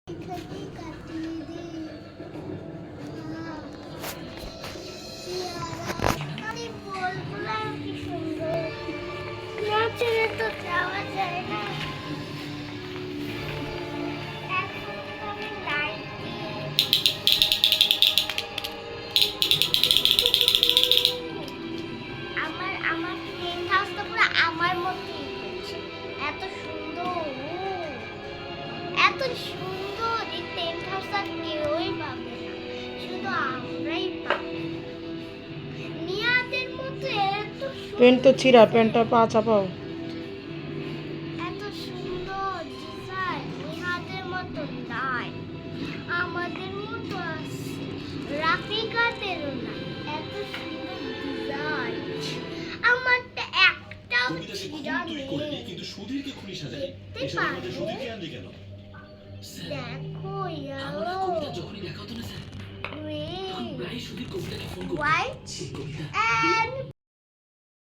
তো যাওয়া যায় না। আমার টেন্ট হাউসটা পুরো আমার মতোই হচ্ছে। এত সুন্দর, এত সুন্দর এই টেন্ট হাউসটা কেউই পাবে না, শুধু আমরাই পাবো। নিয়াদের মতো এত প্যান্ট তো ছিঁড়া, প্যান্টটা পা চাপাও। এত সুন্দর ডিজাইন নিহাদের মতো নাই, আমাদের মতো আছে, রাফিকাদেরও না। এত সুন্দর ডিজাইন, আমারটা একটাও ছিঁড়া নেই। কিন্তু সুধীরকে খুনি সাজাই। দেখতে এসব আমাদের পারো? সুধীরকে আনলি কেন? দেখো আমরা কবিতা যখনই দেখা হতো না স্যার, তখন প্রায় সুধীর কবিতাকে ফোন করতো। White Kabita and